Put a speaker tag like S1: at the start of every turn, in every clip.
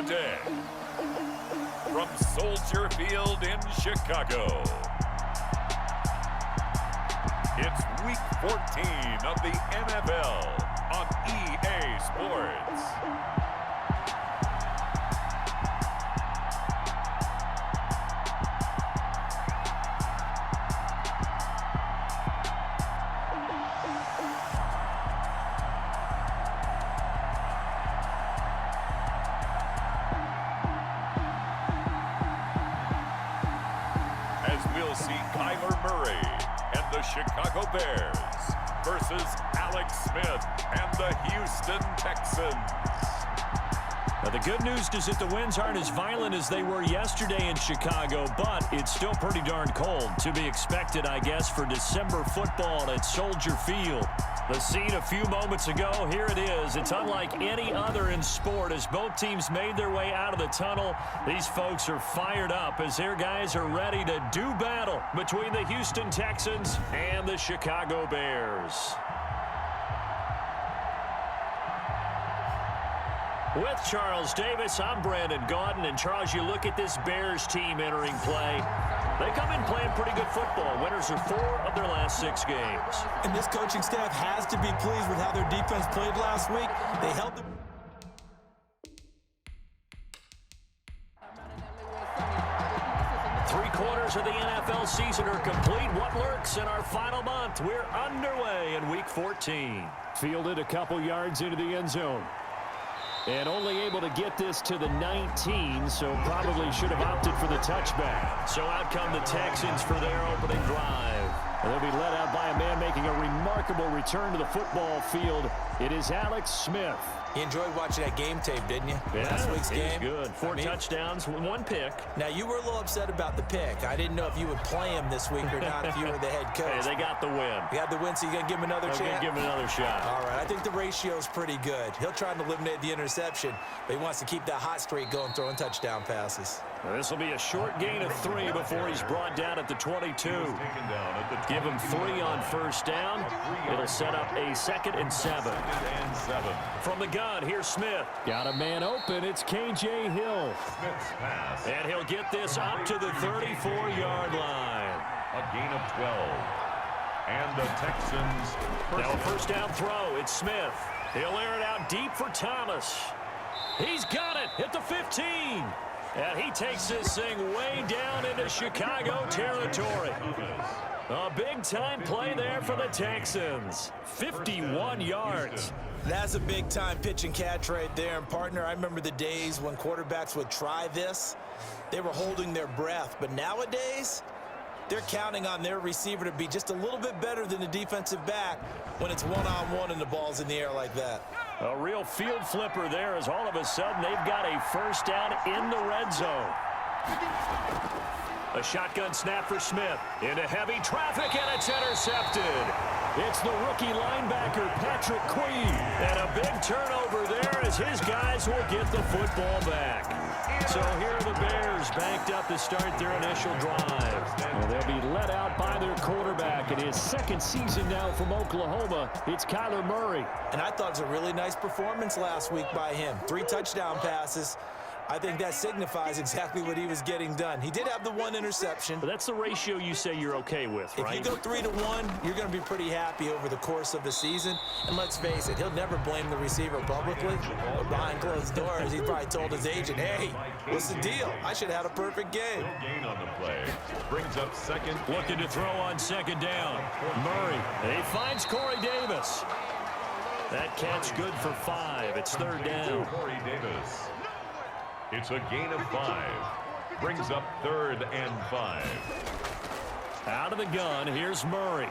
S1: day. From Soldier Field in Chicago, it's Week 14 of the NFL on EA Sports. Chicago Bears versus Alex Smith and the Houston Texans.
S2: Now, the good news is that the winds aren't as violent as they were yesterday in Chicago, but it's still pretty darn cold. To be expected, I guess, for December football at Soldier Field. The scene a few moments ago, here it is. It's unlike any other in sport as both teams made their way out of the tunnel. These folks are fired up as their guys are ready to do battle between the Houston Texans and the Chicago Bears. With Charles Davis, I'm Brandon Gaudin. And Charles, you look at this Bears team entering play. They come in playing pretty good football. Winners are 4 of their last 6 games.
S3: And this coaching staff has to be pleased with how their defense played last week. They held the...
S2: Three-quarters of the NFL season are complete. What lurks in our final month? We're underway in Week 14. Fielded a couple yards into the end zone. And only able to get this to the 19, so probably should have opted for the touchback. So out come the Texans for their opening drive. And they'll be led out by a man making a remarkable return to the football field. It is Alex Smith.
S3: You enjoyed watching that game tape, didn't you?
S2: Yeah,
S3: last week's game.
S2: Good. 4 touchdowns, 1 pick.
S3: Now, you were a little upset about the pick. I didn't know if you would play him this week or not if you were the head coach.
S2: Hey, they got the win.
S3: You got the win, so you're going to give him another chance?
S2: I'm going to give him another shot.
S3: All right. I think the ratio's pretty good. He'll try and eliminate the interception, but he wants to keep that hot streak going, throwing touchdown passes.
S2: This will be a short gain of 3 before he's brought down at the 22. Give him 3 on first down. It'll set up a 2nd and 7. From the gun, here's Smith. Got a man open. It's KJ Hill. And he'll get this up to the 34-yard line.
S1: A gain of 12. And the Texans.
S2: Now a first down throw. It's Smith. He'll air it out deep for Thomas. He's got it at the 15. And he takes this thing way down into Chicago territory. A big-time play there for the Texans. 51 yards.
S3: That's a big-time pitch and catch right there. And, partner, I remember the days when quarterbacks would try this. They were holding their breath. But nowadays, they're counting on their receiver to be just a little bit better than the defensive back when it's one-on-one and the ball's in the air like that.
S2: A real field flipper there as all of a sudden they've got a first down in the red zone. A shotgun snap for Smith. Into heavy traffic, and it's intercepted. It's the rookie linebacker, Patrick Queen. And a big turnover there as his guys will get the football back. So here are the Bears banked up to start their initial drive. Well, they'll be let out by their quarterback in his 2nd season now from Oklahoma. It's Kyler Murray.
S3: And I thought it was a really nice performance last week by him. 3 touchdown passes. I think that signifies exactly what he was getting done. He did have the 1 interception.
S2: But that's the ratio you say you're okay with, right?
S3: If you go 3-1, you're going to be pretty happy over the course of the season. And let's face it, he'll never blame the receiver publicly. But behind closed doors, he probably told his agent, hey, what's the deal? I should have had a perfect game.
S1: Gain on the play. Brings up 2nd.
S2: Looking to throw on 2nd down. Murray. He finds Corey Davis. That catch good for 5. It's 3rd down.
S1: Corey Davis. It's a gain of 5. Brings up 3rd and 5.
S2: Out of the gun, here's Murray.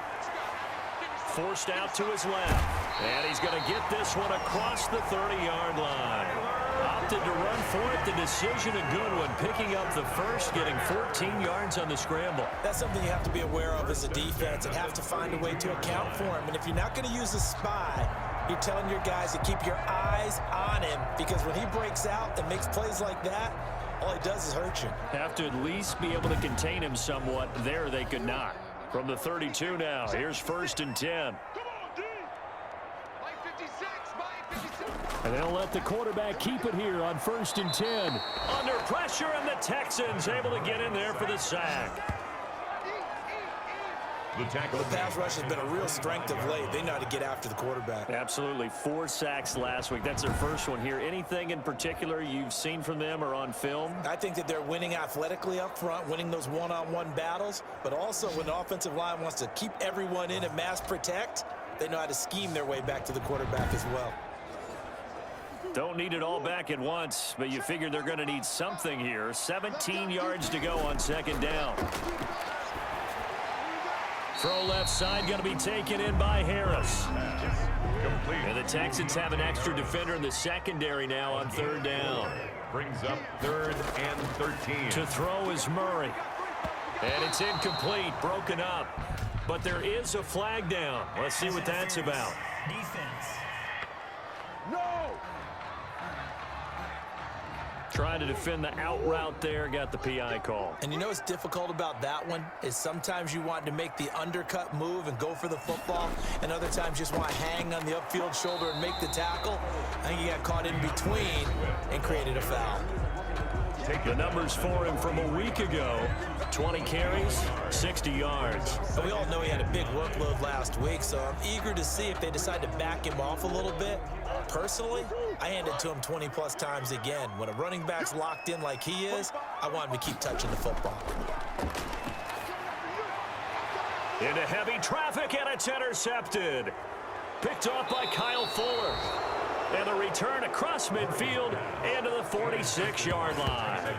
S2: Forced out to his left. And he's going to get this one across the 30-yard line. Opted to run for it. The decision a good one. Picking up the first, getting 14 yards on the scramble.
S3: That's something you have to be aware of as a defense and have to find a way to account for him. And if you're not going to use a spy, you're telling your guys to keep your eyes on him, because when he breaks out and makes plays like that, all he does is hurt you.
S2: Have to at least be able to contain him somewhat. There they could not. From the 32 now, here's 1st and 10.
S4: Come on, D! By 56, by 56.
S2: And they'll let the quarterback keep it here on 1st and 10. Under pressure, and the Texans able to get in there for the sack.
S3: The pass rush has been a real strength of late. They know how to get after the quarterback.
S2: Absolutely. 4 sacks last week. That's their first one here. Anything in particular you've seen from them or on film?
S3: I think that they're winning athletically up front, winning those one-on-one battles, but also when the offensive line wants to keep everyone in and mass protect, they know how to scheme their way back to the quarterback as well.
S2: Don't need it all back at once, but you figure they're going to need something here. 17 yards to go on 2nd down. Throw left side, going to be taken in by Harris. And the Texans have an extra defender in the secondary now on 3rd down.
S1: Brings up 3rd and 13.
S2: To throw is Murray. And it's incomplete, broken up. But there is a flag down. Let's see what that's about.
S4: Defense.
S3: No!
S2: Trying to defend the out route there, got the PI call.
S3: And you know what's difficult about that one is sometimes you want to make the undercut move and go for the football, and other times you just want to hang on the upfield shoulder and make the tackle. I think he got caught in between and created a foul.
S2: The numbers for him from a week ago, 20 carries, 60 yards.
S3: But we all know he had a big workload last week, so I'm eager to see if they decide to back him off a little bit. Personally, I hand it to him 20-plus times again. When a running back's locked in like he is, I want him to keep touching the football.
S2: Into heavy traffic, and it's intercepted. Picked off by Kyle Fuller. And the return across midfield into the 46-yard line.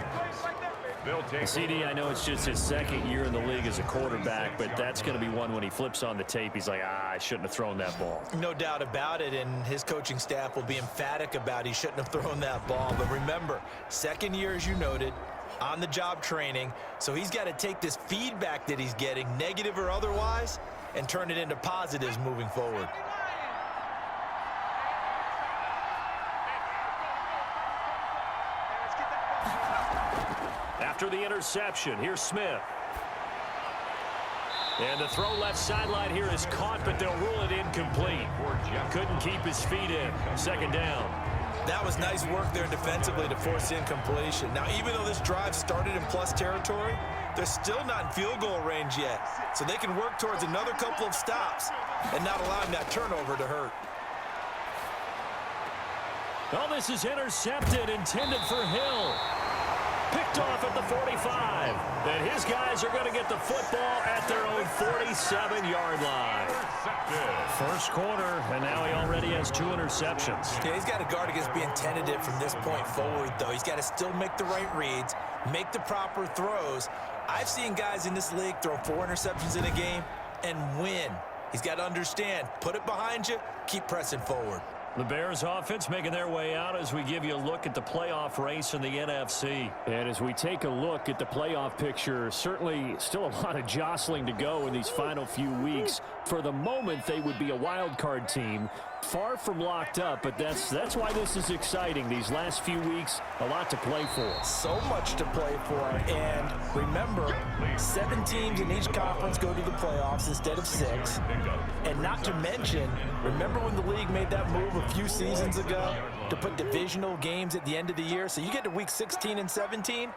S2: CD, I know it's just his 2nd year in the league as a quarterback, but that's going to be one when he flips on the tape, he's like, I shouldn't have thrown that ball.
S3: No doubt about it, and his coaching staff will be emphatic about he shouldn't have thrown that ball. But remember, 2nd year, as you noted, on-the-job training, so he's got to take this feedback that he's getting, negative or otherwise, and turn it into positives moving forward.
S2: After the interception, here's Smith. And the throw left sideline here is caught, but they'll rule it incomplete. Couldn't keep his feet in. 2nd down.
S3: That was nice work there defensively to force incompletion. Now, even though this drive started in plus territory, they're still not in field goal range yet. So they can work towards another couple of stops and not allowing that turnover to hurt.
S2: Oh, this is intercepted, intended for Hill. Picked off at the 45. And his guys are going to get the football at their own 47-yard line. First quarter, and now he already has 2 interceptions.
S3: Yeah, he's got to guard against being tentative from this point forward, though. He's got to still make the right reads, make the proper throws. I've seen guys in this league throw 4 interceptions in a game and win. He's got to understand, put it behind you, keep pressing forward.
S2: The Bears offense making their way out as we give you a look at the playoff race in the NFC. And as we take a look at the playoff picture, certainly still a lot of jostling to go in these final few weeks. For the moment, they would be a wild card team. Far from locked up, but that's why this is exciting. These last few weeks, a lot to play for.
S3: So much to play for. And remember, 7 teams in each conference go to the playoffs instead of 6. And not to mention, remember when the league made that move a few seasons ago to put divisional games at the end of the year? So you get to week 16 and 17,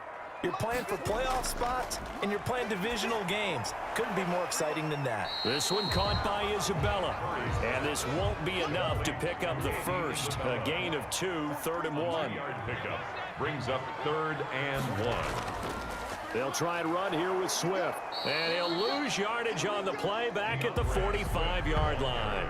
S3: you're playing for playoff spots, and you're playing divisional games. Couldn't be more exciting than that.
S2: This one caught by Isabella. And this won't be enough to pick up the first. A gain of 2, 3rd and 1.
S1: Pickup brings up 3rd and 1.
S2: They'll try and run here with Swift. And he'll lose yardage on the play back at the 45-yard line.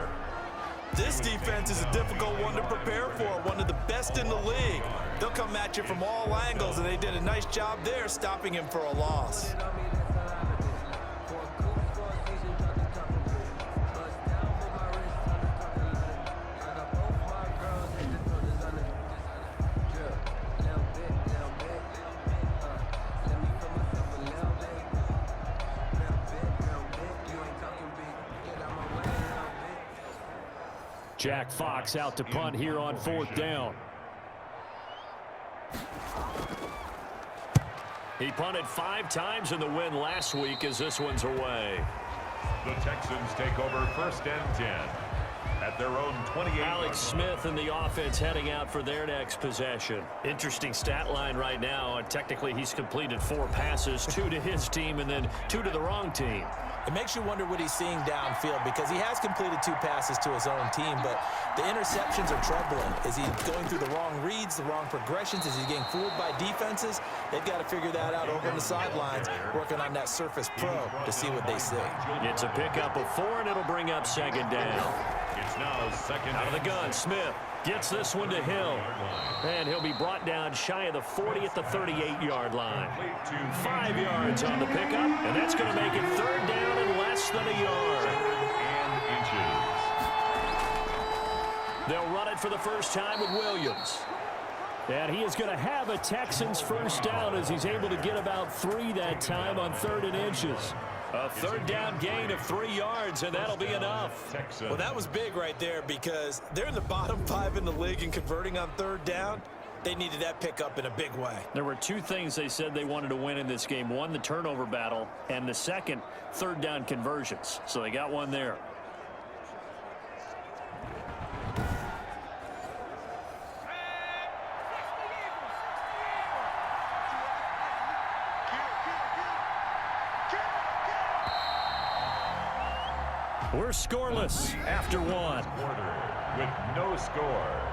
S3: This defense is a difficult one to prepare for, one of the best in the league. They'll come at you from all angles, and they did a nice job there stopping him for a loss.
S2: Jack Fox out to punt here on 4th down. He punted 5 times in the win last week as this one's away.
S1: The Texans take over 1st and 10 At their own 28.
S2: Alex Smith and the offense heading out for their next possession. Interesting stat line right now. Technically, he's completed 4 passes, 2 to his team and then 2 to the wrong team.
S3: It makes you wonder what he's seeing downfield because he has completed 2 passes to his own team, but the interceptions are troubling. Is he going through the wrong reads, the wrong progressions? Is he getting fooled by defenses? They've got to figure that out over on the sidelines, working on that Surface Pro to see what they see.
S2: It's a pickup of 4, and it'll bring up second down.
S1: It's now second.
S2: Out of the gun, Smith gets this one to Hill. And he'll be brought down shy of the 40 at the 38-yard line. 5 yards on the pickup, and that's going to make it third down and less than a yard. They'll run it for the first time with Williams. And he is going to have a Texans first down as he's able to get about 3 that time on 3rd and inches. A third down gain of 3 yards, and that'll be enough.
S3: Well, that was big right there because they're in the bottom 5 in the league and converting on 3rd down. They needed that pickup in a big way.
S2: There were 2 things they said they wanted to win in this game. One, the turnover battle, and the second, 3rd down conversions. So they got one there. We're scoreless after 1.
S1: With no score.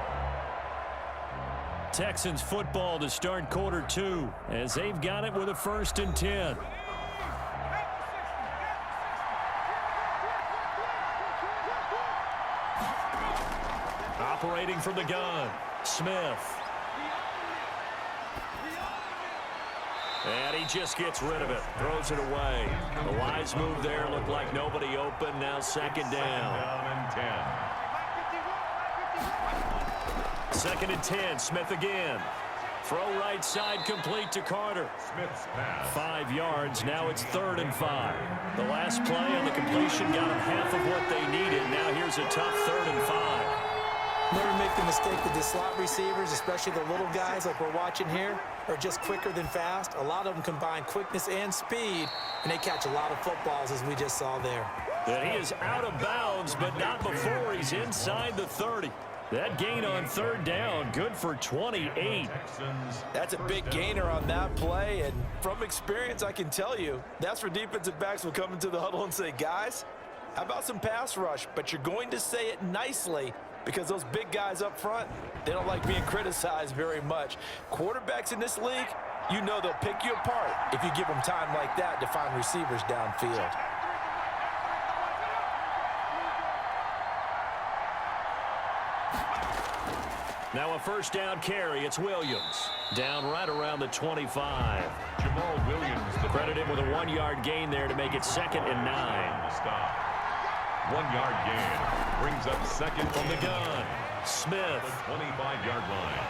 S2: Texans football to start quarter 2 as they've got it with a 1st and 10. Operating from the gun, Smith. And he just gets rid of it, throws it away. A wise move there, looked like nobody open, now second down. Second and 10, Smith again. Throw right side complete to Carter.
S1: Smith's pass.
S2: 5 yards, now it's 3rd and 5. The last play on the completion got them half of what they needed. Now here's a tough 3rd and 5.
S3: Never make the mistake that the slot receivers, especially the little guys like we're watching here, are just quicker than fast. A lot of them combine quickness and speed, and they catch a lot of footballs, as we just saw there.
S2: And he is out of bounds, but not before he's inside the 30. That gain on 3rd down, good for 28.
S3: That's a big gainer on that play, and from experience, I can tell you, that's where defensive backs will come into the huddle and say, guys, how about some pass rush? But you're going to say it nicely, because those big guys up front, they don't like being criticized very much. Quarterbacks in this league, you know they'll pick you apart if you give them time like that to find receivers downfield.
S2: Now a first down carry, it's Williams. Down right around the 25.
S1: Jamal Williams.
S2: Credit him with a 1-yard gain there to make it 2nd and 9.
S1: Stop. 1-yard gain. Brings up second
S2: From the gun, Smith.
S1: 25-yard line.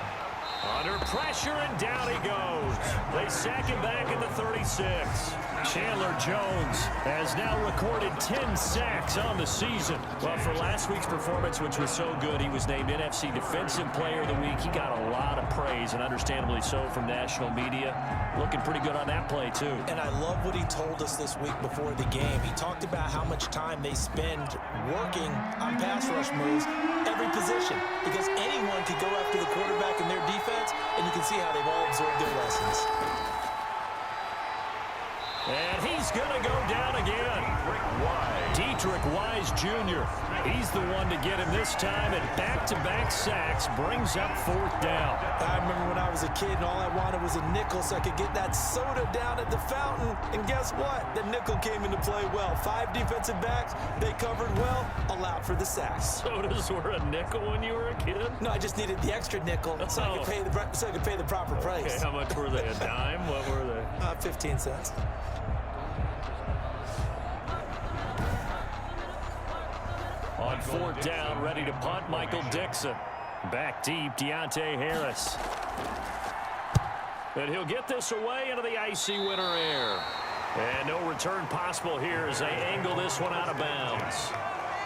S2: Under pressure, and down he goes. They sack him back at the 36. Chandler Jones has now recorded 10 sacks on the season. Well, for last week's performance, which was so good, he was named NFC Defensive Player of the Week. He got a lot of praise, and understandably so, from national media. Looking pretty good on that play, too.
S3: And I love what he told us this week before the game. He talked about how much time they spend working on pass rush moves, every position, because anyone could go after the quarterback in their defense, and you can see how they've all absorbed their lessons.
S2: And he's going to go down again. Dietrich Wise Jr. He's the one to get him this time, and back-to-back sacks brings up 4th down.
S3: I remember when I was a kid and all I wanted was a nickel so I could get that soda down at the fountain. And guess what? The nickel came into play well. 5 defensive backs, they covered well, allowed for the sacks.
S2: Sodas were a nickel when you were a kid?
S3: No, I just needed the extra nickel so I could pay the proper price.
S2: Okay, how much were they? A dime? What were they?
S3: 15 cents.
S2: On 4th down, ready to punt, Michael Dixon. Back deep, Deontay Harris. And he'll get this away into the icy winter air. And no return possible here as they angle this one out of bounds.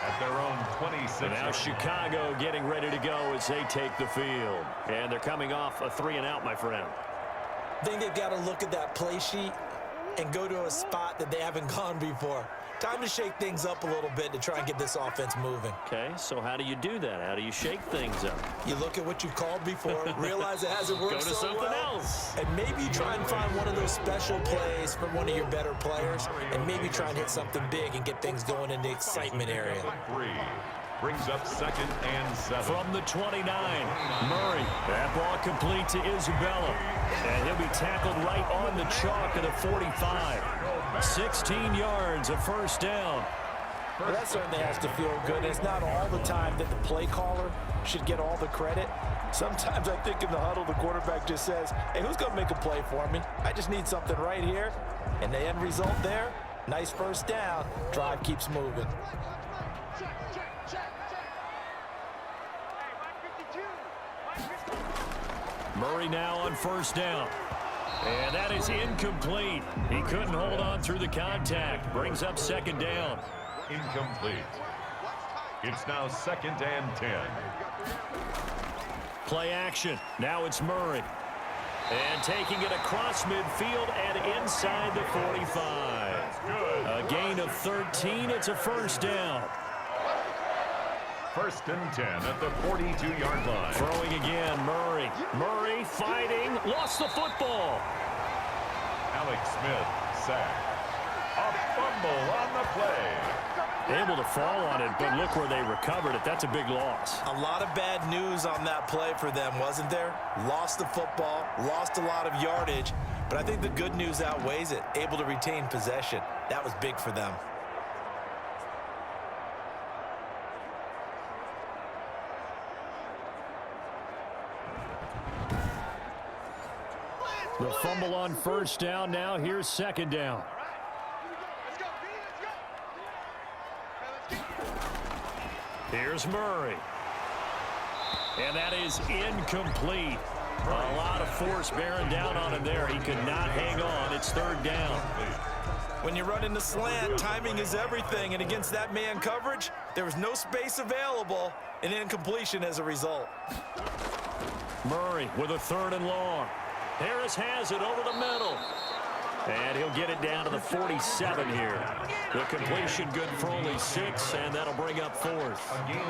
S1: At their own 26.
S2: And now Chicago getting ready to go as they take the field. And they're coming off a 3-and-out, my friend.
S3: I think they've got to look at that play sheet and go to a spot that they haven't gone before. Time to shake things up a little bit to try and get this offense moving.
S2: Okay, so how do you do that? How do you shake things up?
S3: You look at what you've called before, realize it hasn't worked
S2: Go to
S3: so
S2: something
S3: well,
S2: else.
S3: and maybe you try and find one of those special plays for one of your better players, and maybe try and hit something big and get things going in the excitement area.
S1: 3 brings up 2nd and 7.
S2: From the 29, Murray. That ball complete to Isabella. And he'll be tackled right on the chalk of the 45. 16 yards, a first down.
S3: Well, that certainly has to feel good. It's not all the time that the play caller should get all the credit. Sometimes I think in the huddle, the quarterback just says, hey, who's going to make a play for me? I just need something right here. And the end result there, nice first down. Drive keeps moving.
S2: Murray now on first down. And that is incomplete. He couldn't hold on through the contact. Brings up 2nd down.
S1: Incomplete. It's now 2nd and 10.
S2: Play action. Now it's Murray. And taking it across midfield and inside the 45. A gain of 13. It's a first down.
S1: 1st and 10 at the 42-yard line.
S2: Throwing again, Murray. Murray fighting. Lost the football.
S1: Alex Smith sacked. A fumble on the play.
S2: Able to fall on it, but look where they recovered it. That's a big loss.
S3: A lot of bad news on that play for them, wasn't there? Lost the football, lost a lot of yardage, but I think the good news outweighs it. Able to retain possession. That was big for them.
S2: The fumble on first down. Now here's 2nd down. Here's Murray. And that is incomplete. A lot of force bearing down on him there. He could not hang on. It's 3rd down.
S3: When you run in the slant, timing is everything, and against that man coverage, there was no space available, and incompletion as a result.
S2: Murray with a 3rd and long. Harris has it over the middle. And he'll get it down to the 47 here. The completion good for only 6, and that'll bring up 4th.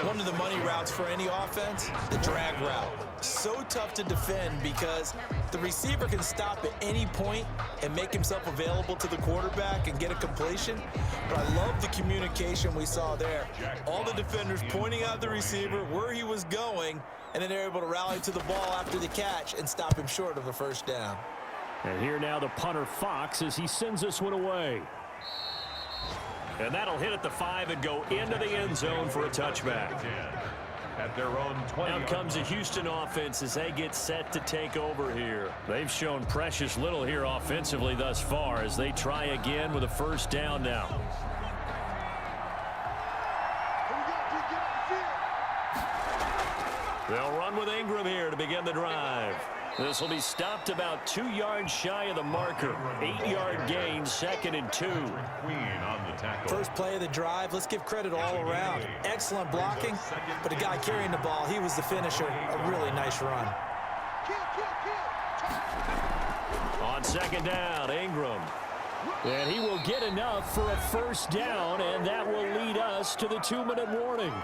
S3: One of the money routes for any offense, the drag route. So tough to defend because the receiver can stop at any point and make himself available to the quarterback and get a completion. But I love the communication we saw there. All the defenders pointing out the receiver, where he was going, and then they're able to rally to the ball after the catch and stop him short of a first down.
S2: And here now the punter, Fox, as he sends this one away. And that'll hit at the 5 and go into the end zone for a touchback.
S1: At their own 20.
S2: Now comes the Houston offense as they get set to take over here. They've shown precious little here offensively thus far as they try again with a first down now. They'll run with Ingram here to begin the drive. This will be stopped about 2 yards shy of the marker. 8-yard gain, 2nd and 2.
S1: Queen on the tackle.
S3: First play of the drive, let's give credit all around. Excellent blocking, but the guy carrying the ball, he was the finisher. A really nice run.
S2: On 2nd down, Ingram. And he will get enough for a first down, and that will lead us to the 2-minute warning.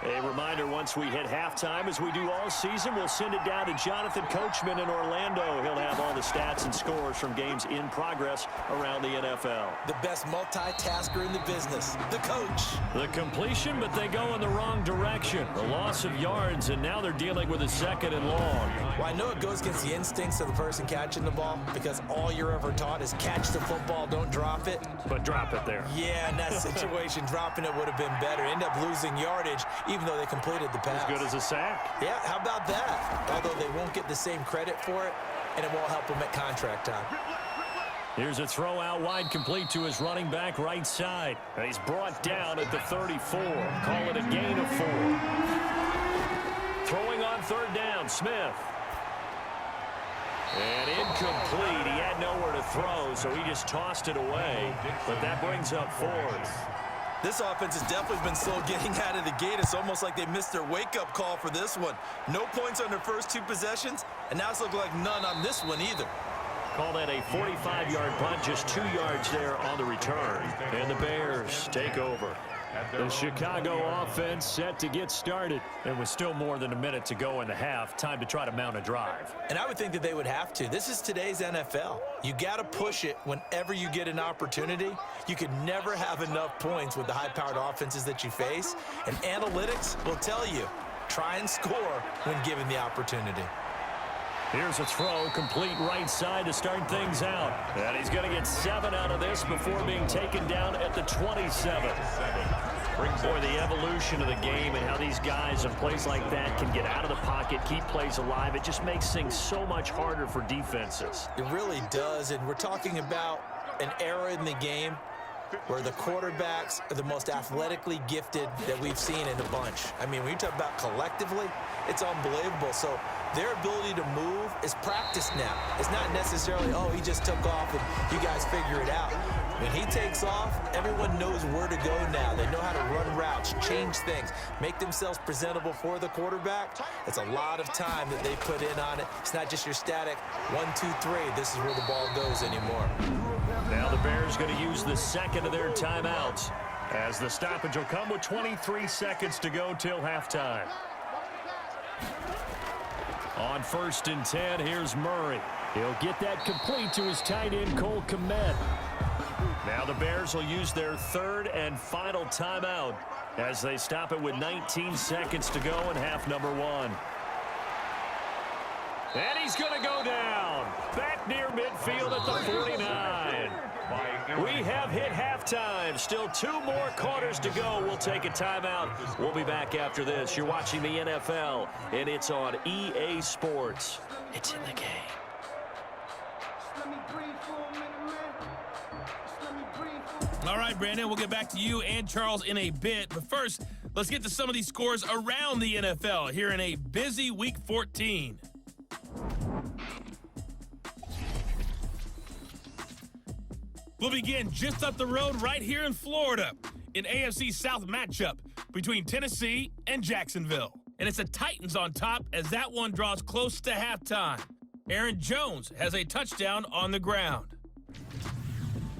S2: A reminder, once we hit halftime, as we do all season, we'll send it down to Jonathan Coachman in Orlando. He'll have all the stats and scores from games in progress around the NFL.
S3: The best multitasker in the business, the coach.
S2: The completion, but they go in the wrong direction. The loss of yards, and now they're dealing with a 2nd and long.
S3: Well, I know it goes against the instincts of the person catching the ball because all you're ever taught is catch the football, don't drop it.
S2: But drop it there.
S3: Yeah, in that situation, dropping it would have been better. End up losing yardage, even though they completed the pass.
S2: As good as a sack.
S3: Yeah, how about that? Although they won't get the same credit for it, and it won't help them at contract time.
S2: Here's a throw out wide, complete to his running back right side. And he's brought down at the 34. Call it a gain of 4. Throwing on 3rd down, Smith. And incomplete. He had nowhere to throw, so he just tossed it away. But that brings up 4th.
S3: This offense has definitely been slow getting out of the gate. It's almost like they missed their wake-up call for this one. No points on their first 2 possessions, and now it's looking like none on this one either.
S2: Call that a 45-yard punt, just 2 yards there on the return. And the Bears take over. The Chicago offense set to get started. And with still more than a minute to go in the half, time to try to mount a drive.
S3: And I would think that they would have to. This is today's NFL. You got to push it whenever you get an opportunity. You could never have enough points with the high-powered offenses that you face. And analytics will tell you, try and score when given the opportunity.
S2: Here's a throw, complete right side to start things out. And he's going to get 7 out of this before being taken down at the 27. Boy, the evolution of the game and how these guys in plays like that can get out of the pocket, keep plays alive, it just makes things so much harder for defenses.
S3: It really does, and we're talking about an era in the game where the quarterbacks are the most athletically gifted that we've seen in a bunch. I mean, when you talk about collectively, it's unbelievable. So their ability to move is practiced now. It's not necessarily, oh, he just took off and you guys figure it out. When he takes off, everyone knows where to go now. They know how to run routes, change things, make themselves presentable for the quarterback. It's a lot of time that they put in on it. It's not just your static 1, 2, 3. This is where the ball goes anymore.
S2: Now the Bears going to use the second of their timeouts as the stoppage will come with 23 seconds to go till halftime. On 1st and 10, here's Murray. He'll get that complete to his tight end, Cole Kmet. Now the Bears will use their 3rd and final timeout as they stop it with 19 seconds to go in half number 1. And he's going to go down. Back near midfield at the 49. We have hit halftime. Still 2 more quarters to go. We'll take a timeout. We'll be back after this. You're watching the NFL, and it's on EA Sports. It's in the game.
S4: All right, Brandon, we'll get back to you and Charles in a bit. But first, let's get to some of these scores around the NFL here in a busy Week 14. We'll begin just up the road right here in Florida, an AFC South matchup between Tennessee and Jacksonville. And it's the Titans on top as that one draws close to halftime. Aaron Jones has a touchdown on the ground.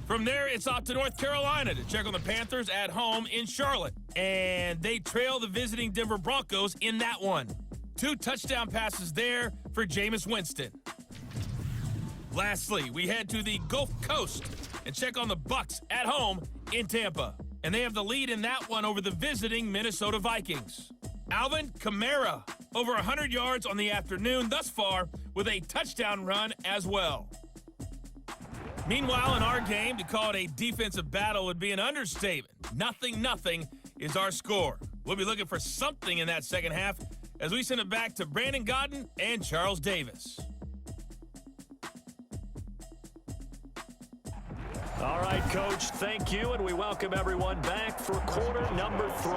S4: From there, it's off to North Carolina to check on the Panthers at home in Charlotte. And they trail the visiting Denver Broncos in that one. 2 touchdown passes there for Jameis Winston. Lastly, we head to the Gulf Coast and check on the Bucs at home in Tampa. And they have the lead in that one over the visiting Minnesota Vikings. Alvin Kamara, over 100 yards on the afternoon thus far with a touchdown run as well. Meanwhile, in our game, to call it a defensive battle would be an understatement. 0-0 is our score. We'll be looking for something in that second half as we send it back to Brandon Godden and Charles Davis.
S2: All right, Coach, thank you, and we welcome everyone back for quarter number 3.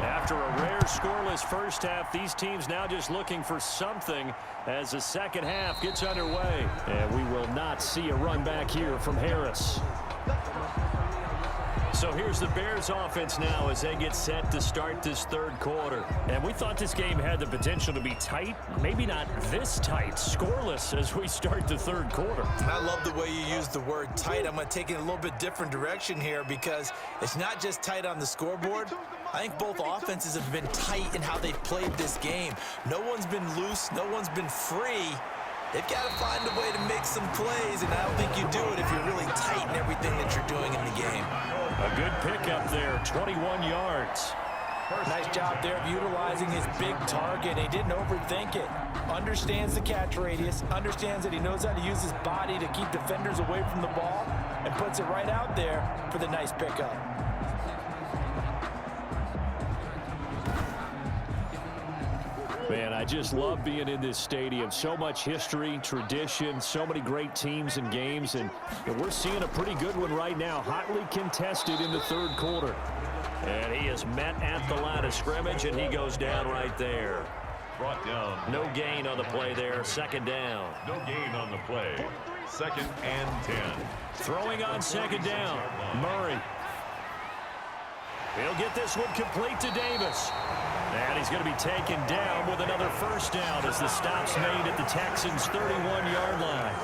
S2: After a rare scoreless first half, these teams now just looking for something as the second half gets underway. And we will not see a run back here from Harris. So here's the Bears offense now as they get set to start this 3rd quarter. And we thought this game had the potential to be tight, maybe not this tight, scoreless as we start the 3rd quarter.
S3: I love the way you use the word tight. I'm going to take it in a little bit different direction here because it's not just tight on the scoreboard. I think both offenses have been tight in how they've played this game. No one's been loose. No one's been free. They've got to find a way to make some plays, and I don't think you do it if you're really tight in everything that you're doing in the game.
S2: A good pickup there, 21 yards.
S3: Nice job there of utilizing his big target. He didn't overthink it. Understands the catch radius, understands that he knows how to use his body to keep defenders away from the ball, and puts it right out there for the nice pickup.
S2: Man, I just love being in this stadium. So much history, tradition, so many great teams and games, and we're seeing a pretty good one right now, hotly contested in the 3rd quarter. And he is met at the line of scrimmage, and he goes down right there.
S1: Brought down.
S2: No gain on the play there, 2nd down.
S1: No gain on the play. 2nd and 10.
S2: Throwing on 2nd down, Murray. He'll get this one complete to Davis. And he's going to be taken down with another 1st down as the stop's made at the Texans' 31-yard line.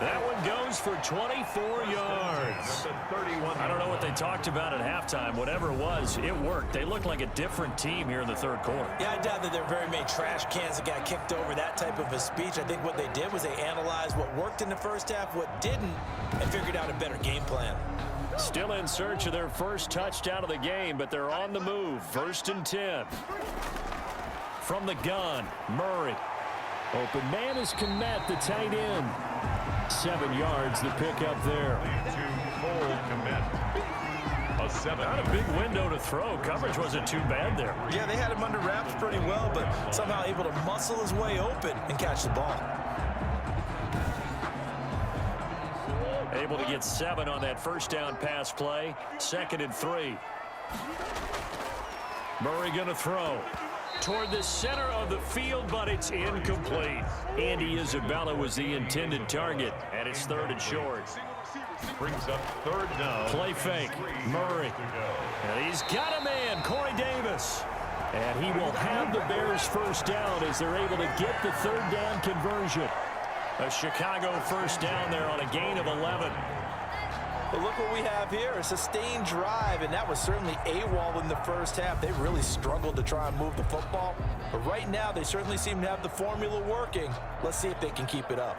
S2: That one goes for 24 yards. I don't know what they talked about at halftime. Whatever it was, it worked. They looked like a different team here in the third quarter.
S3: Yeah, I doubt that there were very many trash cans that got kicked over that type of a speech. I think what they did was they analyzed what worked in the first half, what didn't, and figured out a better game plan.
S2: Still in search of their first touchdown of the game, but they're on the move. 1st and 10. From the gun, Murray. Open man is Kmet, the tight end. 7 yards, the pickup there.
S1: A 7.
S2: Not a big window to throw. Coverage wasn't too bad there.
S3: Yeah, they had him under wraps pretty well, but somehow able to muscle his way open and catch the ball.
S2: Able to get 7 on that first down pass play. 2nd and 3. Murray going to throw toward the center of the field, but it's incomplete. Andy Isabella was the intended target, and it's 3rd and short.
S1: Brings up 3rd down.
S2: Play fake. Murray. And he's got a man, Corey Davis. And he will have the Bears first down as they're able to get the 3rd down conversion. A Chicago first down there on a gain of 11.
S3: But look what we have here, a sustained drive, and that was certainly AWOL in the first half. They really struggled to try and move the football. But right now, they certainly seem to have the formula working. Let's see if they can keep it up.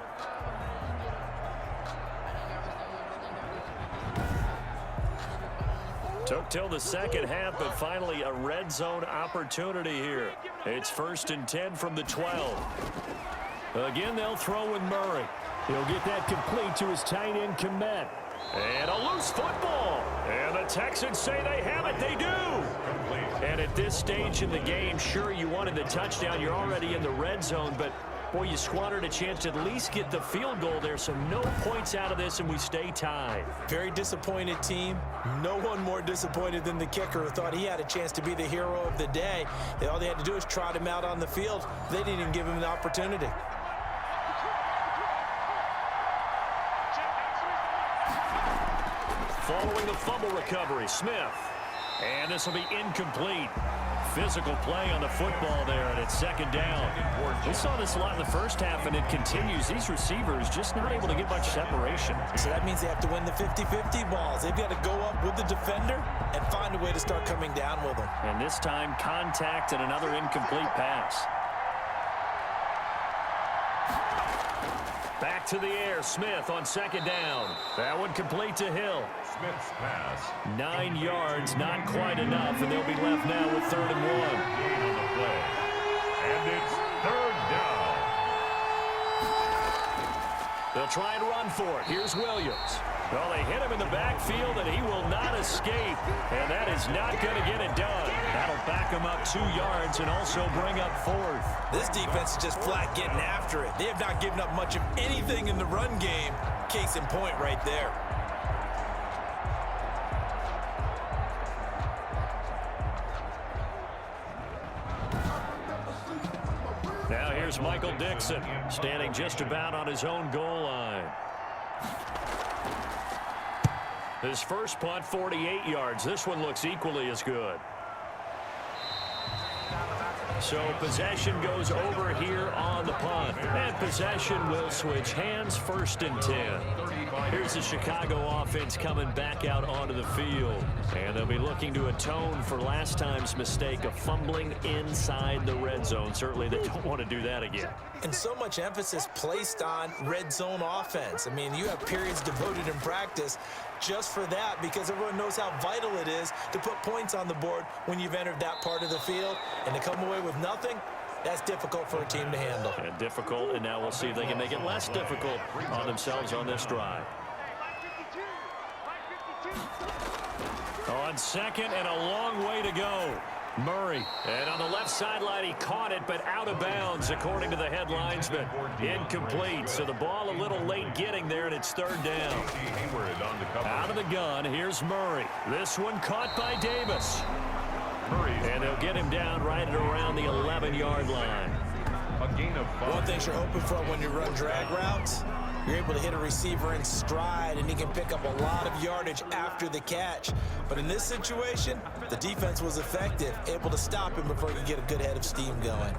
S2: Took till the second half, but finally a red zone opportunity here. It's 1st and 10 from the 12. Again, they'll throw with Murray. He'll get that complete to his tight end, Kmet. And a loose football. And the Texans say they have it. They do. And at this stage in the game, sure, you wanted the touchdown. You're already in the red zone, but boy, you squandered a chance to at least get the field goal there, so no points out of this, and we stay tied.
S3: Very disappointed team. No one more disappointed than the kicker, who thought he had a chance to be the hero of the day. All they had to do was trot him out on the field. They didn't even give him the opportunity.
S2: Following the fumble recovery, Smith. And this will be incomplete. Physical play on the football there, and it's 2nd down. We saw this a lot in the first half, and it continues. These receivers just not able to get much separation.
S3: So that means they have to win the 50-50 balls. They've got to go up with the defender and find a way to start coming down with them.
S2: And this time, contact and another incomplete pass. Back to the air, Smith on 2nd down. That one complete to Hill.
S1: Smith's pass.
S2: 9 yards, not quite enough, and they'll be left now with 3rd and 1.
S1: Gain on the play. And it's 3rd down.
S2: They'll try and run for it. Here's Williams. Well, they hit him in the backfield, and he will not escape. And that is not going to get it done. That'll back him up 2 yards and also bring up 4th.
S3: This defense is just flat getting after it. They have not given up much of anything in the run game. Case in point right there.
S2: Now here's Michael Dixon, standing just about on his own goal line. His first punt, 48 yards. This one looks equally as good. So possession goes over here on the punt. And possession will switch hands, 1st and 10. Here's the Chicago offense coming back out onto the field. And they'll be looking to atone for last time's mistake of fumbling inside the red zone. Certainly they don't want to do that again.
S3: And so much emphasis placed on red zone offense. I mean, you have periods devoted in practice just for that, because everyone knows how vital it is to put points on the board when you've entered that part of the field. And to come away with nothing, that's difficult for a team to handle.
S2: And difficult, and now we'll see if they can make it less difficult on themselves on this drive. On 2nd and a long way to go. Murray. And on the left sideline, he caught it, but out of bounds, according to the headlines, but incomplete. So the ball a little late getting there, and it's 3rd down. Out of the gun, here's Murray. This one caught by Davis. And they'll get him down right at around the 11-yard line.
S1: A gain of 5.
S3: One thing you're hoping for when you run drag routes, you're able to hit a receiver in stride, and he can pick up a lot of yardage after the catch. But in this situation, the defense was effective, able to stop him before he could get a good head of steam going.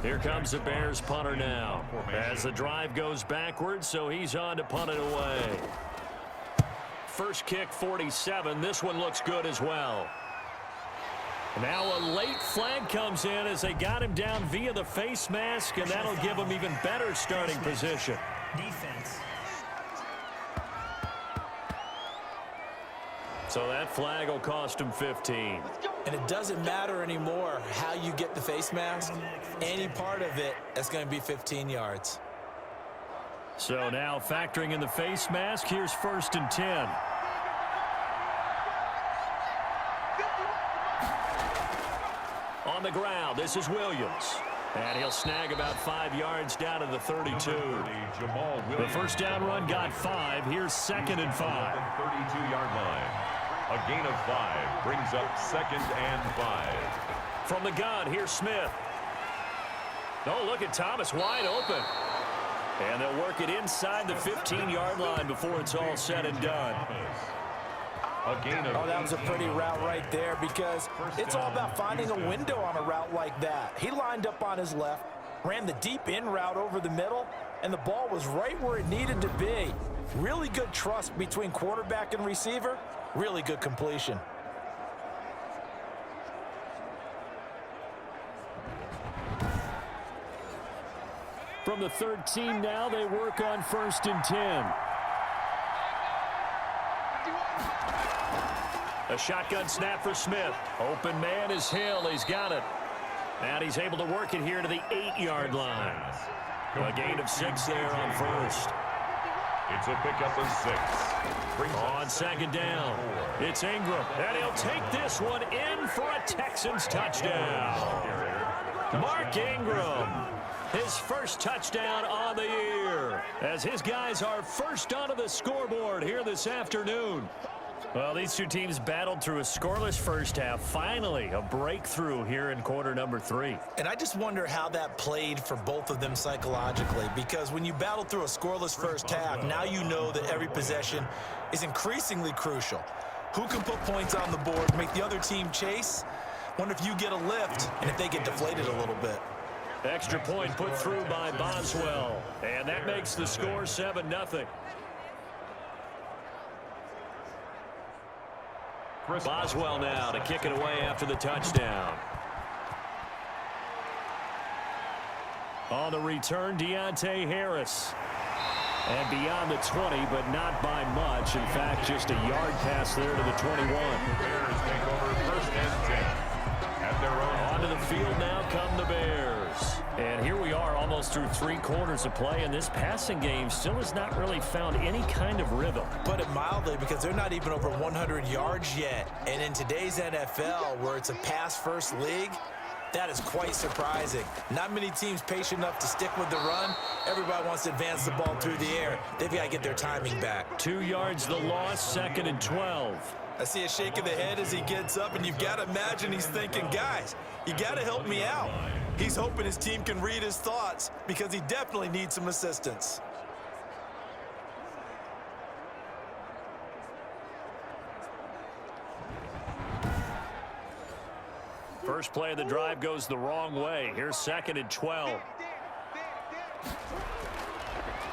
S2: Here comes the Bears punter now. As the drive goes backwards, so he's on to punt it away. First kick, 47. This one looks good as well. Now a late flag comes in as they got him down via the face mask, and that'll give him even better starting position.
S5: Defense.
S2: So that flag will cost him 15.
S3: And it doesn't matter anymore how you get the face mask. Any part of it, that's going to be 15 yards.
S2: So now factoring in the face mask, here's 1st and 10. On the ground, this is Williams. And he'll snag about 5 yards down to the 32. The first down run got 5. Here's 2nd and 5.
S1: 32-yard line. A gain of 5 brings up 2nd and 5.
S2: From the gun, here's Smith. Oh, look at Thomas wide open. And they'll work it inside the 15-yard line before it's all said and done.
S3: Oh, that was a pretty route right there because it's all about finding a window on a route like that. He lined up on his left, ran the deep in route over the middle, and the ball was right where it needed to be. Really good trust between quarterback and receiver. Really good completion.
S2: From the 13 now, they work on 1st and 10. A shotgun snap for Smith. Open man is Hill. He's got it. And he's able to work it here to the 8-yard line. A gain of 6 there on 1st.
S1: It's a pickup of 6.
S2: On 2nd down, it's Ingram. And he'll take this one in for a Texans touchdown. Mark Ingram, his first touchdown on the year, as his guys are first onto the scoreboard here this afternoon. Well, these two teams battled through a scoreless first half. Finally, a breakthrough here in quarter number 3.
S3: And I just wonder how that played for both of them psychologically, because when you battle through a scoreless first half, now you know that every possession is increasingly crucial. Who can put points on the board, make the other team chase? Wonder if you get a lift and if they get deflated a little bit.
S2: Extra point put through by Boswell, and that makes the score 7-0. Boswell now to kick it away after the touchdown. On the return, Deontay Harris. And beyond the 20, but not by much. In fact, just a yard pass there to the 21.
S1: Bears take over 1st and 10. At their own.
S2: Onto the field now come the Bears. And here we are almost through 3 quarters of play, and this passing game still has not really found any kind of rhythm.
S3: Put it mildly, because they're not even over 100 yards yet. And in today's NFL, where it's a pass-first league, that is quite surprising. Not many teams patient enough to stick with the run. Everybody wants to advance the ball through the air. They've got to get their timing back.
S2: 2 yards the loss, 2nd and 12.
S3: I see a shake of the head as he gets up, and you've got to imagine he's thinking, guys, you got to help me out. He's hoping his team can read his thoughts because he definitely needs some assistance.
S2: First play of the drive goes the wrong way. Here's 2nd and 12.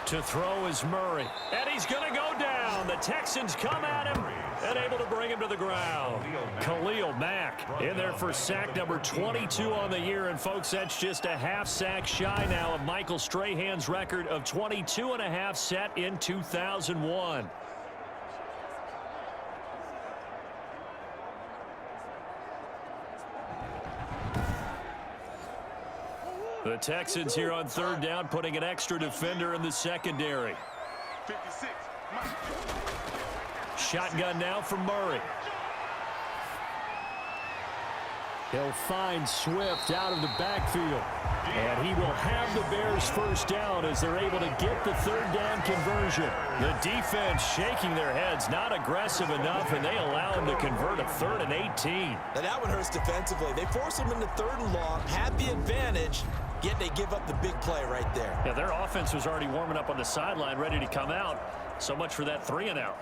S2: To throw is Murray. And he's going to go down. The Texans come at him and able to bring him to the ground. Khalil Mack in there for sack number 22 on the year. And, folks, that's just a half sack shy now of Michael Strahan's record of 22.5 set in 2001. The Texans here on 3rd down, putting an extra defender in the secondary.
S6: 56.
S2: Shotgun now for Murray. He'll find Swift out of the backfield. And he will have the Bears first down as they're able to get the 3rd down conversion. The defense shaking their heads, not aggressive enough, and they allow him to convert a 3rd and 18.
S3: Now that one hurts defensively. They force him into 3rd and long, have the advantage, yet they give up the big play right there.
S2: Yeah, their offense was already warming up on the sideline, ready to come out. So much for that 3 and out.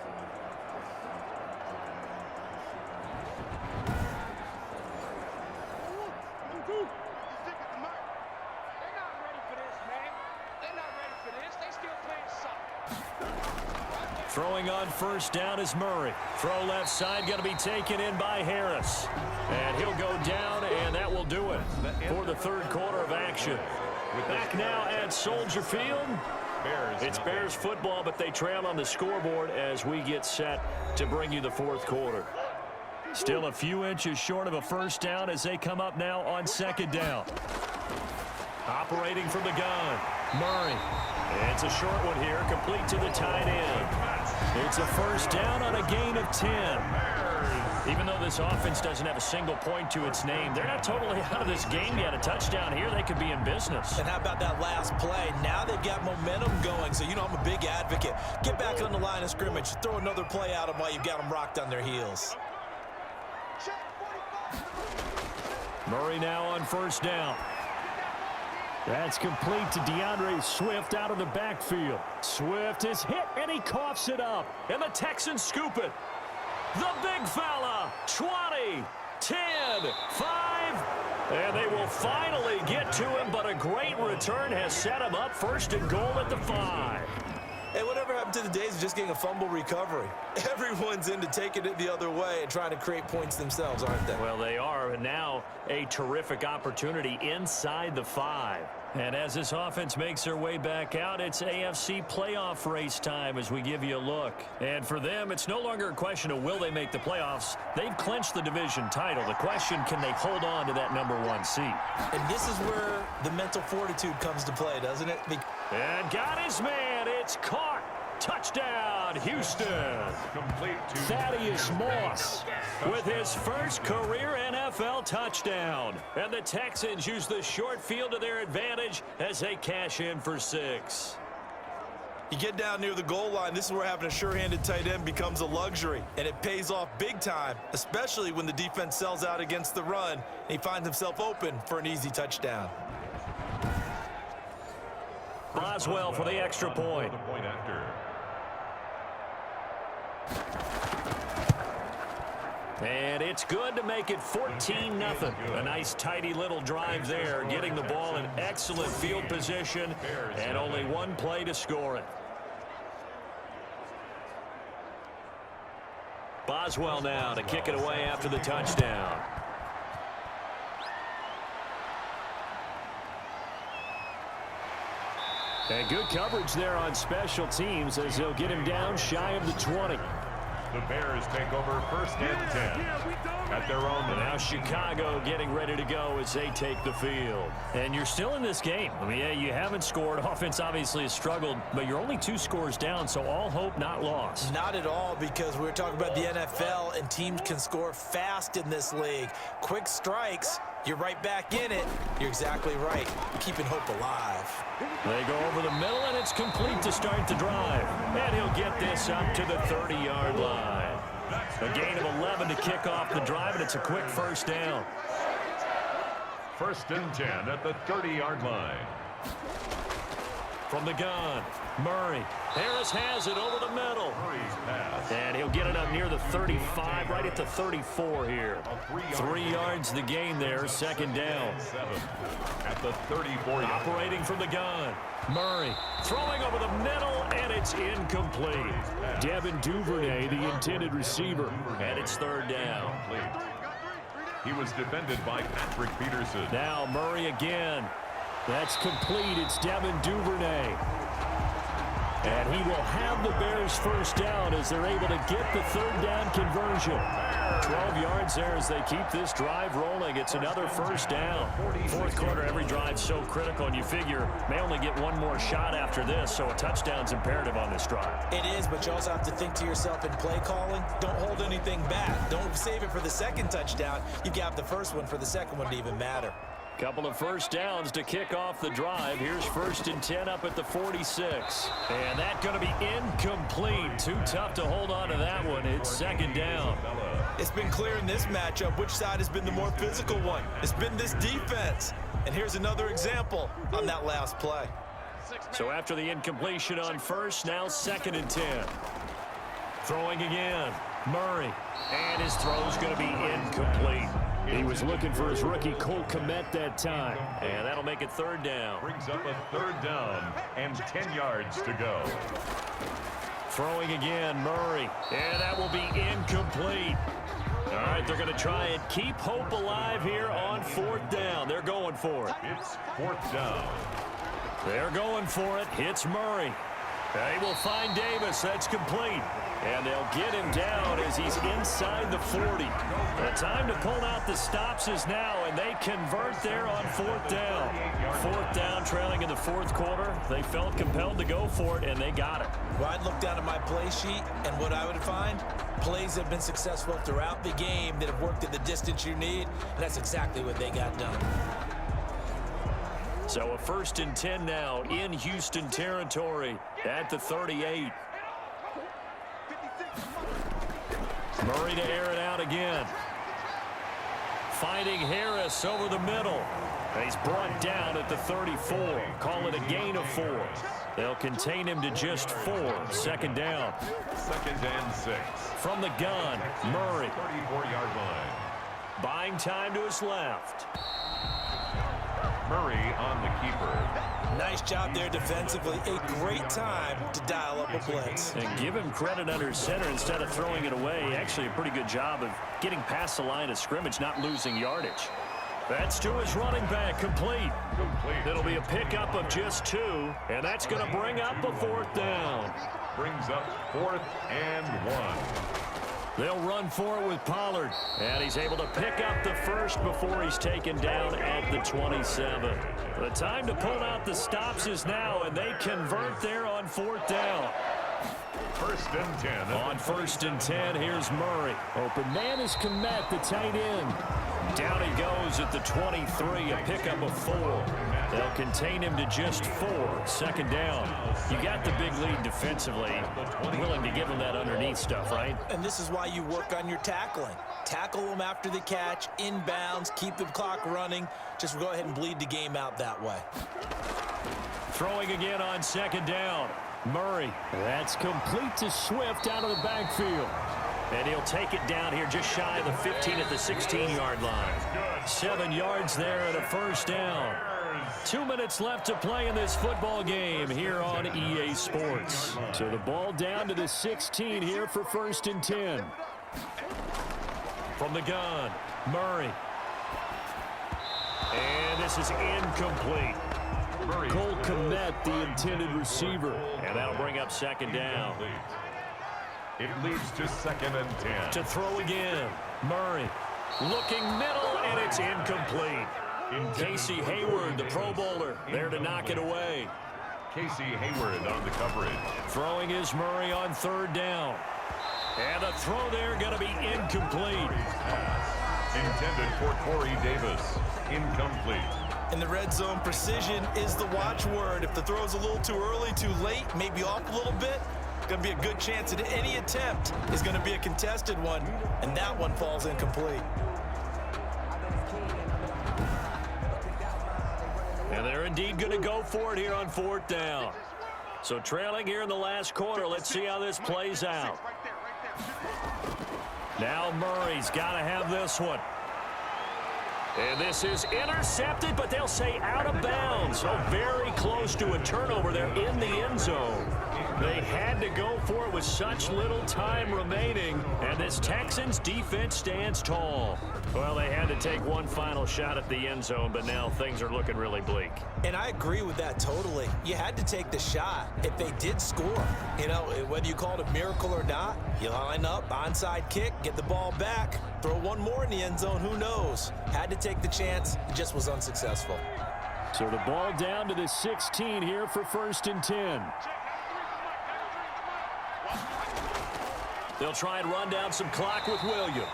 S2: Throwing on first down is Murray. Throw left side going to be taken in by Harris. And he'll go down, and that will do it for the third quarter of action. Back now at Soldier Field. It's Bears football, but they trail on the scoreboard as we get set to bring you the fourth quarter. Still a few inches short of a first down as they come up now on second down. Operating from the gun, Murray. It's a short one here, complete to the tight end. It's a first down on a gain of 10. Even though this offense doesn't have a single point to its name, they're not totally out of this game yet. A touchdown here, they could be in business.
S3: And how about that last play? Now they've got momentum going, so you know I'm a big advocate. Get back on the line of scrimmage. Throw another play at them while you've got them rocked on their heels.
S2: Murray now on first down. That's complete to DeAndre Swift out of the backfield. Swift is hit, and he coughs it up. And the Texans scoop it. The big fella, 20, 10, 5, and they will finally get to him, but a great return has set him up first and goal at the 5.
S3: Hey, whatever happened to the days of just getting a fumble recovery? Everyone's into taking it the other way and trying to create points themselves, aren't they?
S2: Well, they are, and now a terrific opportunity inside the 5. And as this offense makes their way back out, it's AFC playoff race time as we give you a look. And for them, it's no longer a question of will they make the playoffs. They've clinched the division title. The question, can they hold on to that #1 seed?
S3: And this is where the mental fortitude comes to play, doesn't it?
S2: And got his man. It's caught. Touchdown, Houston.
S1: Complete to
S2: Thaddeus Moss with his first career NFL touchdown. And the Texans use the short field to their advantage as they cash in for 6.
S3: You get down near the goal line, this is where having a sure-handed tight end becomes a luxury, and it pays off big time, especially when the defense sells out against the run, and he finds himself open for an easy touchdown.
S2: Boswell for the extra point. And it's good to make it 14-0. A nice, tidy little drive there, getting the ball in excellent field position, and only one play to score it. Boswell now to kick it away after the touchdown. And good coverage there on special teams as they'll get him down shy of the 20.
S1: The Bears take over first and 10 at their own.
S2: And now Chicago getting ready to go as they take the field. And you're still in this game. I mean, yeah, you haven't scored. Offense obviously has struggled, but you're only 2 scores down, so all hope not lost.
S3: Not at all, because we're talking about the NFL, and teams can score fast in this league. Quick strikes, you're right back in it. You're exactly right. Keeping hope alive.
S2: They go over the middle, and it's complete to start the drive. And he'll get this up to the 30-yard line. A gain of 11 to kick off the drive, and it's a quick first down.
S1: First and 10 at the 30-yard line.
S2: From the gun, Murray. Harris has it over the middle. And he'll get it up near the 35, right at the 34 here. 3 yards the gain there, second down.
S1: At the 34.
S2: Operating from the gun, Murray throwing over the middle, and it's incomplete. Devin Duvernay, the intended receiver, and it's third down.
S1: He was defended by Patrick Peterson.
S2: Now Murray again. That's complete. It's Devin Duvernay. And he will have the Bears first down as they're able to get the third down conversion. 12 yards there as they keep this drive rolling. It's another first down. Fourth quarter, every drive's so critical, and you figure may only get one more shot after this, so a touchdown's imperative on this drive.
S3: It is, but you also have to think to yourself in play calling, don't hold anything back. Don't save it for the second touchdown. You got the first one for the second one to even matter.
S2: Couple of first downs to kick off the drive. Here's first and 10 up at the 46. And that's going to be incomplete. Too tough to hold on to that one. It's second down.
S3: It's been clear in this matchup which side has been the more physical one. It's been this defense. And here's another example on that last play.
S2: So after the incompletion on first, now second and 10. Throwing again, Murray. And his throw's going to be incomplete. He was looking for his rookie Cole Kmet that time. And that'll make it third down.
S1: Brings up a third down and 10 yards to go.
S2: Throwing again, Murray. And that will be incomplete. All right, they're going to try and keep hope alive here on 4th down. They're going for it.
S1: It's 4th down.
S2: They're going for it. It's Murray. They will find Davis. That's complete. And they'll get him down as he's inside the 40. The time to pull out the stops is now, and they convert there on 4th down. 4th down, trailing in the 4th quarter. They felt compelled to go for it, and they got it.
S3: Well, I'd look down at my play sheet, and what I would find, plays have been successful throughout the game that have worked at the distance you need, and that's exactly what they got done.
S2: So a 1st and 10 now in Houston territory at the 38. Murray to air it out again. Finding Harris over the middle. He's brought down at the 34. Call it a gain of 4. They'll contain him to just 4. 2nd down.
S1: 2nd and 6.
S2: From the gun, Murray.
S1: 34-yard line.
S2: Buying time to his left.
S1: Murray on the keeper.
S3: Nice job there defensively. A great time to dial up a blitz.
S2: And give him credit under center instead of throwing it away. Actually a pretty good job of getting past the line of scrimmage, not losing yardage. That's to his running back, complete. It'll be a pickup of just 2, and that's going to bring up a 4th down.
S1: Brings up 4th and 1.
S2: They'll run for it with Pollard, and he's able to pick up the 1st before he's taken down at the 27. The time to pull out the stops is now, and they convert there on 4th down.
S1: 1st and 10.
S2: On 1st and 10, here's Murray. Open man is Komet, the tight end. Down he goes at the 23, a pickup of 4. They'll contain him to just 4. 2nd down. You got the big lead defensively. Willing to give him that underneath stuff, right?
S3: And this is why you work on your tackling. Tackle them after the catch, inbounds, keep the clock running. Just go ahead and bleed the game out that way.
S2: Throwing again on 2nd down. Murray. That's complete to Swift out of the backfield. And he'll take it down here just shy of the 15 at the 16-yard line. 7 yards there and a 1st down. 2 minutes left to play in this football game here on EA Sports. So the ball down to the 16 here for 1st and 10. From the gun, Murray. And this is incomplete. Cole Komet, the intended receiver. And that'll bring up 2nd down.
S1: It leads to 2nd and 10.
S2: To throw again, Murray. Looking middle, and it's incomplete. Casey Hayward, the Pro Bowler, there to knock it away.
S1: Casey Hayward on the coverage.
S2: Throwing is Murray on 3rd down. And the throw there going to be incomplete.
S1: Intended for Corey Davis. Incomplete.
S3: In the red zone, precision is the watchword. If the throw's a little too early, too late, maybe off a little bit, going to be a good chance that any attempt is going to be a contested one, and that one falls incomplete.
S2: And they're indeed going to go for it here on 4th down. So trailing here in the last quarter, let's see how this plays out. Now Murray's got to have this one. And this is intercepted, but they'll say out of bounds. So very close to a turnover there in the end zone. They had to go for it with such little time remaining, and this Texans defense stands tall. Well, they had to take one final shot at the end zone, but now things are looking really bleak.
S3: And I agree with that totally. You had to take the shot if they did score. You know, whether you call it a miracle or not, you line up, onside kick, get the ball back, throw one more in the end zone, who knows? Had to take the chance, it just was unsuccessful.
S2: So the ball down to the 16 here for 1st and 10. They'll try and run down some clock with Williams.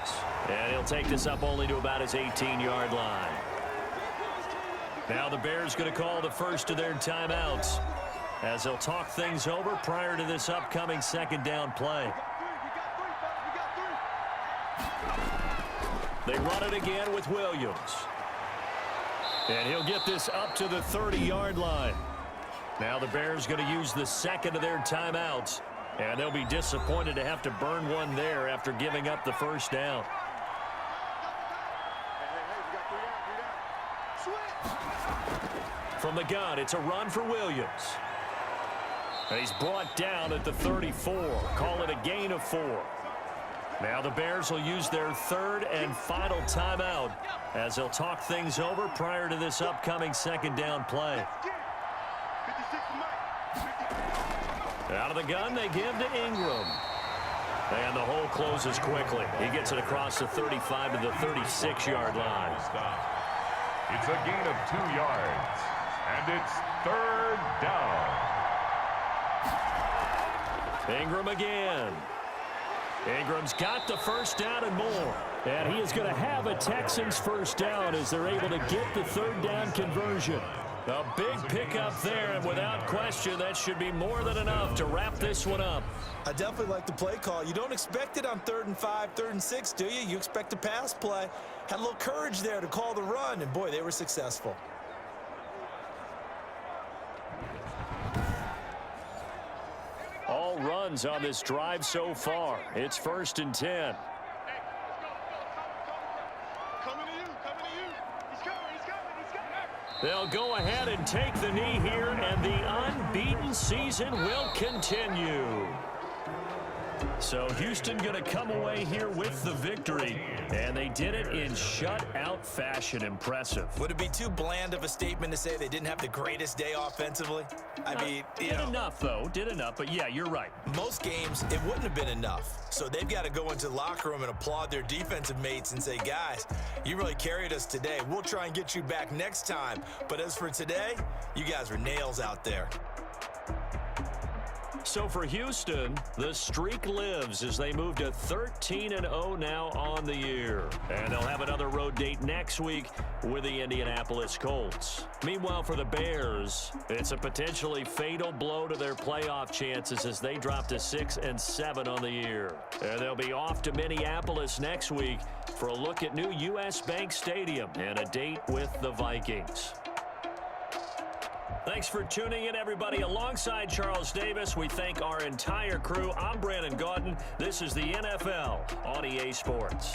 S2: And he'll take this up only to about his 18-yard line. Now the Bears going to call the first of their timeouts as they'll talk things over prior to this upcoming 2nd down play. They run it again with Williams. And he'll get this up to the 30-yard line. Now the Bears going to use the 2nd of their timeouts. And they'll be disappointed to have to burn one there after giving up the 1st down. From the gun, it's a run for Williams. He's brought down at the 34. Call it a gain of 4. Now the Bears will use their third and final timeout as they'll talk things over prior to this upcoming second down play. Out of the gun, they give to Ingram. And the hole closes quickly. He gets it across the 35 to the 36-yard line.
S1: It's a gain of 2 yards, and it's third down.
S2: Ingram again. Ingram's got the first down and more. And he is going to have a Texans first down as they're able to get the third down conversion. A big pickup there, and without question, that should be more than enough to wrap this one up.
S3: I definitely like the play call. You don't expect it on 3rd and 5, 3rd and 6, do you? You expect a pass play. Had a little courage there to call the run, and boy, they were successful.
S2: All runs on this drive so far. It's 1st and 10. They'll go ahead and take the knee here, and the unbeaten season will continue. So Houston going to come away here with the victory, and they did it in shutout fashion. Impressive.
S3: Would it be too bland of a statement to say they didn't have the greatest day offensively? I mean,
S2: did enough, though. Did enough, but yeah, you're right.
S3: Most games, it wouldn't have been enough. So they've got to go into the locker room and applaud their defensive mates and say, guys, you really carried us today. We'll try and get you back next time. But as for today, you guys were nails out there.
S2: So for Houston, the streak lives as they move to 13-0 now on the year. And they'll have another road date next week with the Indianapolis Colts. Meanwhile, for the Bears, it's a potentially fatal blow to their playoff chances as they drop to 6-7 on the year. And they'll be off to Minneapolis next week for a look at new U.S. Bank Stadium and a date with the Vikings. Thanks for tuning in, everybody. Alongside Charles Davis, we thank our entire crew. I'm Brandon Gaudin. This is the NFL on EA Sports.